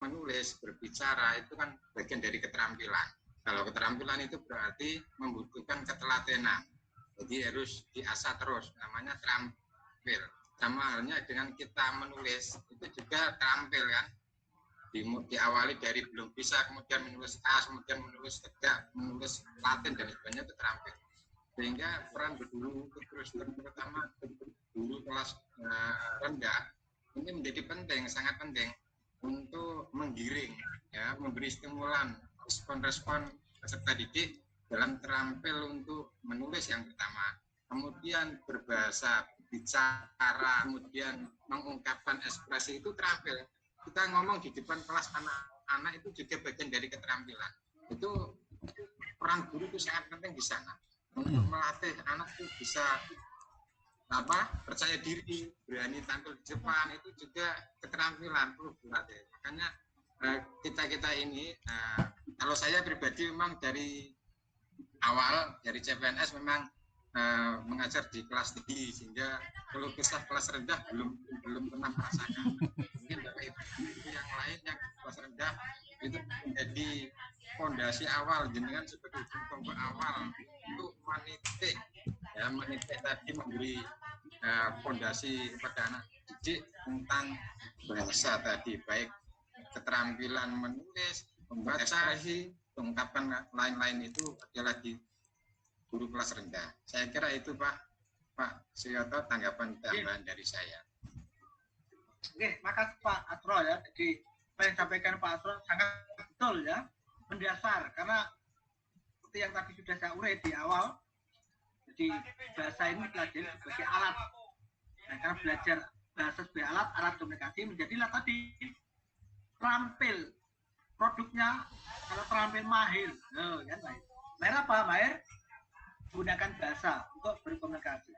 menulis, berbicara itu kan bagian dari keterampilan. Kalau keterampilan itu berarti membutuhkan ketelatenan. Jadi harus diasah terus, namanya terampil. Sama halnya dengan kita menulis, itu juga terampil kan. Diawali dari belum bisa, kemudian menulis A, kemudian menulis tegak, menulis Latin dan sebagainya, itu terampil. Sehingga peran guru terus terutama guru kelas rendah ini menjadi penting, sangat penting untuk menggiring, ya, memberi stimulan, respon-respon peserta didik dalam terampil untuk menulis yang pertama, kemudian berbahasa, bicara, kemudian mengungkapkan ekspresi itu terampil. Kita ngomong di depan kelas anak-anak itu juga bagian dari keterampilan. Itu peran guru itu sangat penting di sana untuk melatih anak itu bisa percaya diri, berani tampil di depan, itu juga keterampilan perlu dilatih. Makanya kita ini, kalau saya pribadi memang dari awal dari CPNS memang mengajar di kelas tinggi, sehingga kalau kelas rendah belum pernah merasakan. Mungkin Bapak Ibu yang lain yang kelas rendah itu menjadi fondasi awal, jenengan sebagai tombak awal untuk menitik tadi, memberi fondasi kepada anak didik tentang bahasa tadi, baik keterampilan menulis, membaca, ungkapan lain-lain itu adalah di guru kelas rendah. Saya kira itu Pak Suyoto tanggapan tambahan dari saya. Oke, makasih Pak Asro ya. Jadi apa yang disampaikan Pak Asro sangat betul ya, mendasar, karena seperti yang tadi sudah saya urai di awal. Jadi bahasa ini dipelajari sebagai alat. Nah, karena belajar bahasa sebagai alat komunikasi, menjadilah tadi terampil produknya. Kalau terampil mahir, kan mahir. Mahir apa? Mahir gunakan bahasa untuk berkomunikasi.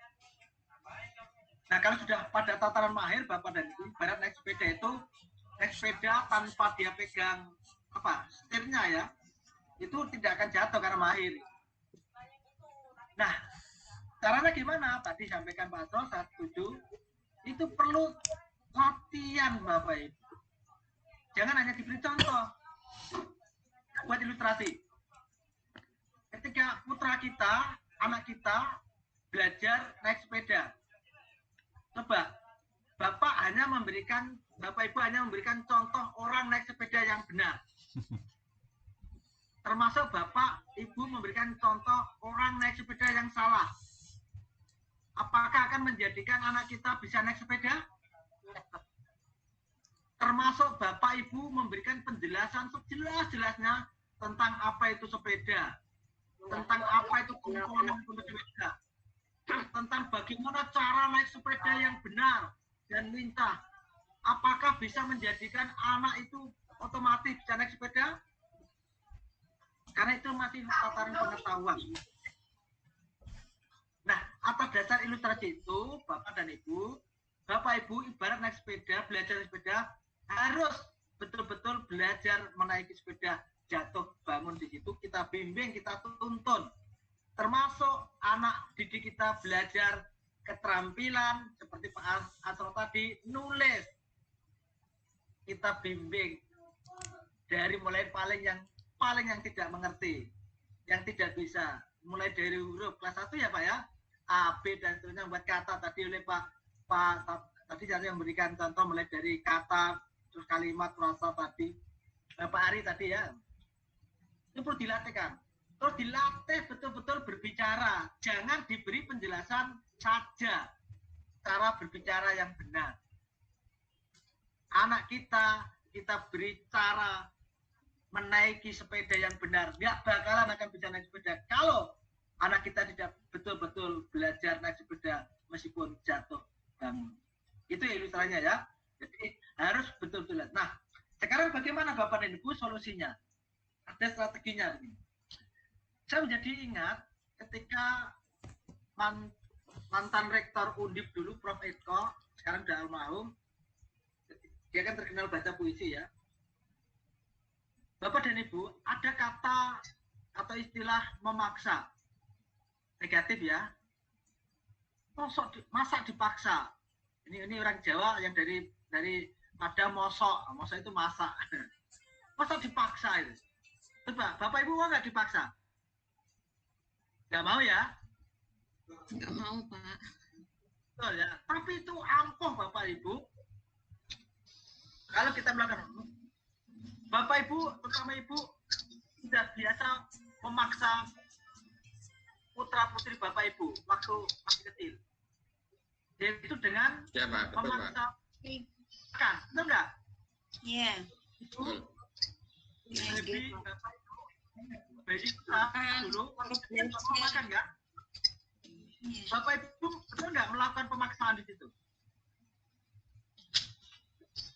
Nah, kalau sudah pada tataran mahir, Bapak dan Ibu, ibarat naik sepeda itu, naik sepeda tanpa dia pegang setirnya ya, itu tidak akan jatuh karena mahir. Nah, caranya gimana? Tadi sampaikan Pak Asro, saya setuju. Itu perlu latihan Bapak Ibu. Jangan hanya diberi contoh. Buat ilustrasi. Ketika putra kita, anak kita belajar naik sepeda. Coba, Bapak Ibu hanya memberikan contoh orang naik sepeda yang benar. Termasuk Bapak Ibu memberikan contoh orang naik sepeda yang salah. Apakah akan menjadikan anak kita bisa naik sepeda? Termasuk Bapak Ibu memberikan penjelasan sejelas-jelasnya tentang apa itu sepeda, tentang apa itu komponen untuk sepeda, tentang bagaimana cara naik sepeda yang benar dan lincah. Apakah bisa menjadikan anak itu otomatis bisa naik sepeda? Karena itu masih tataran pengetahuan. Nah, atas dasar ilustrasi itu, Bapak dan Ibu, Bapak Ibu ibarat naik sepeda, belajar naik sepeda, harus betul-betul belajar menaiki sepeda, jatuh bangun di situ, kita bimbing, kita tuntun. Termasuk anak didik kita belajar keterampilan, seperti Pak Asro tadi, nulis. Kita bimbing dari mulai paling yang tidak mengerti, yang tidak bisa, mulai dari huruf kelas 1 ya Pak ya, A, B dan seterusnya, buat kata tadi oleh Pak tadi saya yang memberikan contoh mulai dari kata, terus kalimat, frasa tadi, Pak Ari tadi ya, itu perlu dilatihkan. Terus dilatih betul-betul berbicara, jangan diberi penjelasan saja, cara berbicara yang benar. Anak kita beri cara menaiki sepeda yang benar, nggak bakalan akan bisa naik sepeda kalau anak kita tidak betul-betul belajar naik sepeda meskipun jatuh bangun. Itu ilustrasinya ya. Jadi harus betul-betul. Nah, sekarang bagaimana Bapak dan Ibu solusinya? Ada strateginya. Saya menjadi ingat ketika mantan rektor Undip dulu, Prof. Eko, sekarang sudah almarhum, dia kan terkenal baca puisi ya. Bapak dan Ibu, ada kata atau istilah memaksa. Negatif ya. Masa dipaksa. Ini orang Jawa yang dari pada mosok itu masak. Masa dipaksa itu? Coba, Bapak Ibu mau nggak dipaksa? Nggak mau ya? Nggak mau, Pak. Betul ya. Tapi itu ampuh Bapak Ibu. Kalau kita melakukan, Bapak Ibu, terutama Ibu, sudah biasa memaksa putra putri Bapak Ibu waktu masih kecil. Yaitu dengan Ya Pak, betul Pak. memaksa makan, betul nggak? Iya. Itu Iya, lebih gitu. Bapak Ibu, bayi kita dulu waktu kecil nggak mau makan nggak? Iya. Bapak Ibu betul nggak melakukan pemaksaan di situ?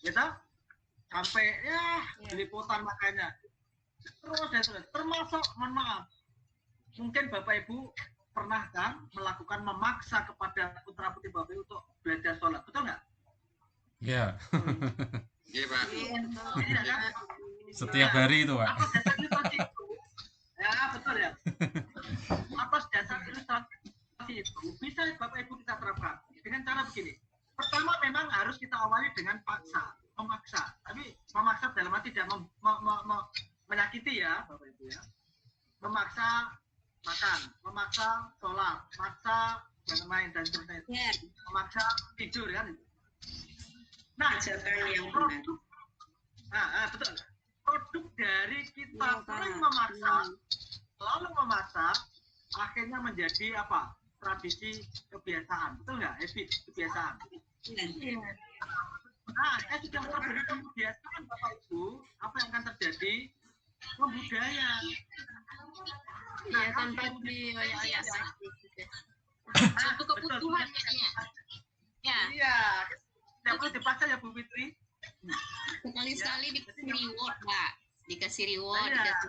Gitu? Sampai ya beliputan makanya. Terus dan terus. Termasuk, mohon maaf, mungkin Bapak Ibu pernah kan melakukan memaksa kepada putra putri Bapak Ibu untuk belajar sholat, betul nggak? Ya, Iya Pak. Iya kan? setiap hari itu Pak. Atas dasar ilustrasi itu, ya betul ya. Atas dasar ilustrasi itu bisa Bapak Ibu kita terapkan dengan cara begini. Pertama memang harus kita awali dengan memaksa. Tapi memaksa dalam arti tidak menyakiti ya Bapak Ibu ya. Memaksa makan, memaksa sholat, memaksa jangan main dan sebagainya, memaksa tidur kan. Nah, produk, betul. Produk dari kita sering memaksa, lalu memaksa, akhirnya menjadi apa? Tradisi kebiasaan, betul nggak? Habit kebiasaan. Nah, sudah terjadi kebiasaan Bapak Ibu, apa yang akan terjadi? Membudaya. Iya, tanpa suatu kebutuhan jadinya. Ya. Iya. Dapat dipaksa ya Bu Fitri. Sekali-sekali dikasih reward, Pak. Dikasih reward, Iya, dikasih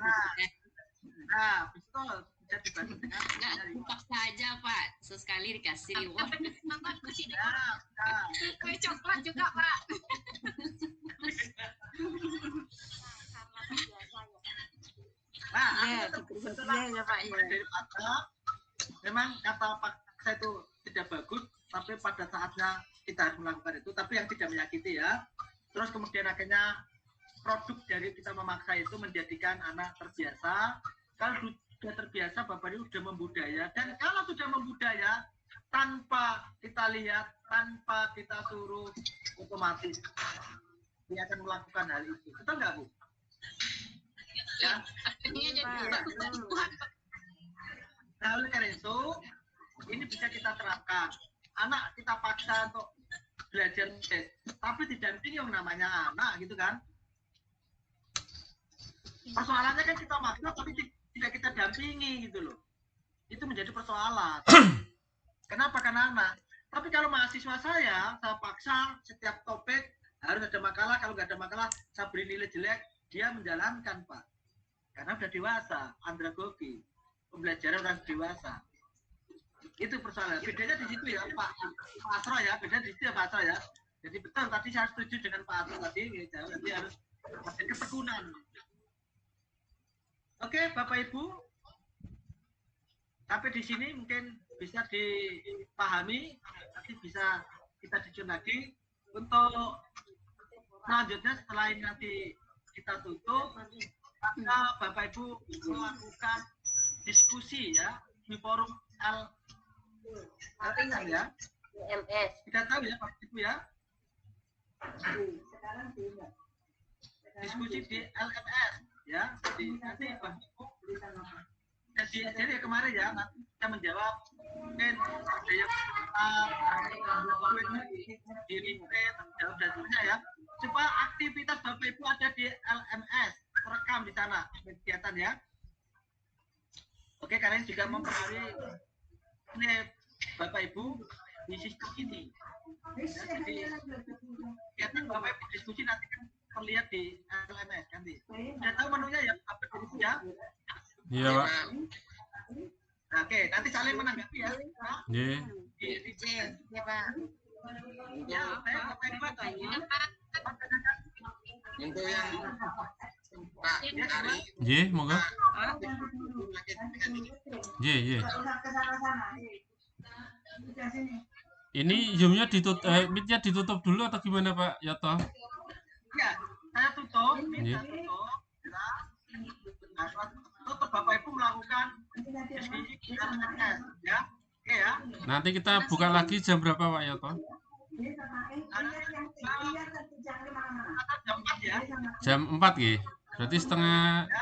nah, betul. Bisa dibantu dengan enggak dipaksa aja, Pak. Sesekali dikasih reward. Coklat juga, Pak. Nah, Iya, betul ya, Pak. dari paksa, memang kata paksa itu tidak bagus, tapi pada saatnya kita harus melakukan itu, tapi yang tidak menyakiti ya. Terus kemudian akhirnya produk dari kita memaksa itu menjadikan anak terbiasa. Kalau sudah terbiasa, Bapak Ibu sudah membudaya, dan kalau sudah membudaya tanpa kita lihat, tanpa kita suruh, otomatis dia akan melakukan hal itu. Betul nggak Bu? Ya. Akhirnya jadi kebutuhan. Nah, oleh karena itu, ini bisa kita terapkan. Anak kita paksa untuk belajar, tapi didampingi yang namanya anak, gitu kan? Persoalannya kan kita maksa, tapi tidak kita dampingi, gitu loh. Itu menjadi persoalan. Kenapa? Karena anak. Tapi kalau mahasiswa saya paksa setiap topik harus ada makalah. Kalau nggak ada makalah, saya beri nilai jelek. Dia menjalankan, Pak. Karena udah dewasa, andragogi. Pembelajaran orang dewasa. Itu persoalan. Bedanya di situ ya, Pak Asro ya. Bedanya di situ ya, Pak Asro ya. Jadi betul, tadi saya setuju dengan Pak Asro tadi. Jadi harus ada ketekunan. Oke, Bapak Ibu. Sampai di sini mungkin bisa dipahami. Nanti bisa kita disusun lagi. Untuk selanjutnya setelah ini nanti kita tutup, maka Bapak Ibu melakukan diskusi ya di forum LMS ya. Kita tahu ya Bapak Ibu ya. Diskusi di LMS ya. Jadi nanti Bapak Ibu jadi kemarin ya nanti kita menjawab mungkin ada yang di replay dan sebagainya ya. Supaya aktivitas Bapak Ibu ada di LMS, terekam di sana kegiatan ya. Oke, kalian juga mempengaruhi ini Bapak Ibu di sistem ini. Ya, jadi kegiatan Bapak Ibu diskusi nanti kan terlihat di LMS nanti. Sudah tahu menunya ya, apa itu ya? Iya Pak. Oke, nanti saling menanggapi ya. Iya. Ya, Pak. Ya, Bapak Ibu tanya. Untuk yang Pak Ari, Iya, moga. Iya, iya. Ini zoomnya ditutup, mic-nya ditutup dulu atau gimana Pak Yoto? Ya, saya tutup, minta Iya. tutup. Jadi kita tes, ya. Oke ya. Nanti kita buka lagi jam berapa Pak Yoto? Jam 4 ya. Jam 4 nggih. Berarti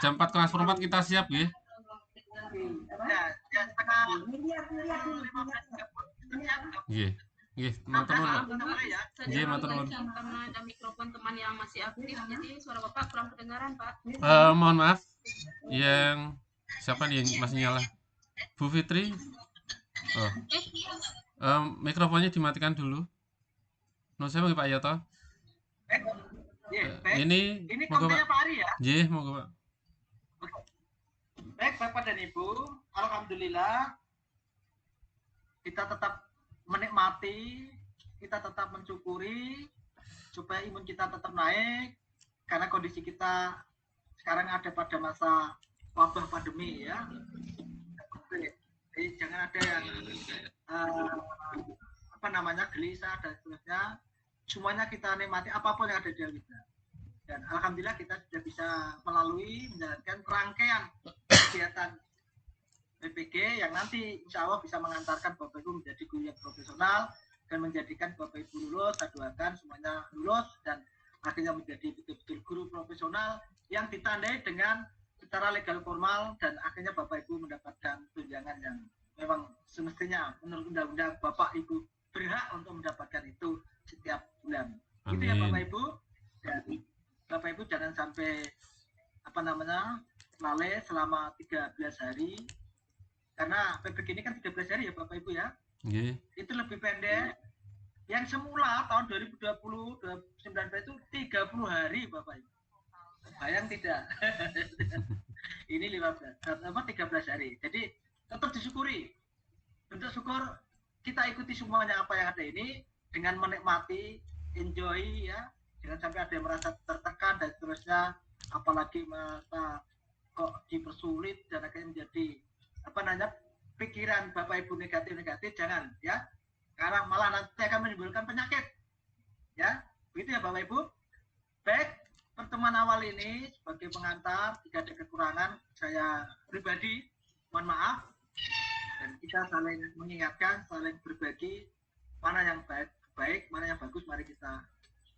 jam 4 kurang seperempat kita siap nggih. Ya, setengah Nggih. Nggih, matur nuwun. ya. Nggih, matur nuwun. Karena ada mikrofon teman yang masih aktif, jadi suara Bapak kurang kedengaran, Pak. Mohon maaf. Yang siapa nih yang masih nyala? Bu Fitri. Oh. Mikrofonnya dimatikan dulu. Nuwun sewu nggih Pak Yoto. Ini monggo Pak. kontennya Pak Ari ya. Nggih, monggo Pak. Baik Bapak dan Ibu, alhamdulillah kita tetap menikmati, kita tetap mensyukuri supaya imun kita tetap naik karena kondisi kita sekarang ada pada masa wabah pandemi ya. Jadi jangan ada yang gelisah dan seterusnya. Semuanya kita nikmati apapun yang ada di dalam kita. Dan alhamdulillah kita sudah bisa melalui menjalankan rangkaian kegiatan BPG yang nanti insya Allah bisa mengantarkan Bapak Ibu menjadi guru yang profesional dan menjadikan Bapak Ibu lulus, aduakan semuanya lulus dan akhirnya menjadi betul-betul guru profesional yang ditandai dengan secara legal formal dan akhirnya Bapak Ibu mendapatkan tunjangan yang memang semestinya menurut undang-undang Bapak Ibu berhak untuk mendapatkan itu setiap bulan. Itu ya Bapak Ibu. Dan Bapak Ibu jangan sampai lalai selama 13 hari. Karena PBG ini kan 13 hari ya Bapak Ibu ya. Nggih. Itu lebih pendek. Yang semula tahun 2020 2019 itu 30 hari Bapak Ibu. Bayang tidak? Ini 13 hari. Jadi tetap disyukuri. Bentuk syukur kita ikuti semuanya apa yang ada ini dengan menikmati, enjoy ya. Jangan sampai ada yang merasa tertekan dan seterusnya, apalagi merasa kok dipersulit dan akhirnya menjadi pikiran Bapak Ibu negatif, jangan ya. Karena malah nanti akan menimbulkan penyakit. Ya, begitu ya Bapak Ibu. Baik, pertemuan awal ini sebagai pengantar, jika ada kekurangan saya pribadi mohon maaf dan kita saling mengingatkan, saling berbagi mana yang baik, mana yang bagus, mari kita.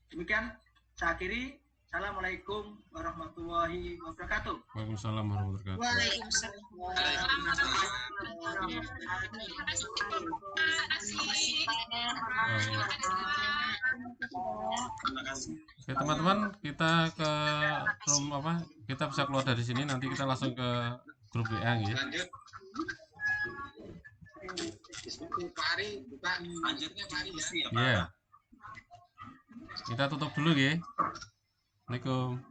Demikian saya akhiri. Assalamualaikum warahmatullahi wabarakatuh. Waalaikumsalam warahmatullahi wabarakatuh. Oke teman-teman, kita ke room kita bisa keluar dari sini, nanti kita langsung ke grup WA ya. Lanjut. Pak Ari buka lanjutnya Pak Ari ya. Iya. Kita tutup dulu ya. Assalamualaikum.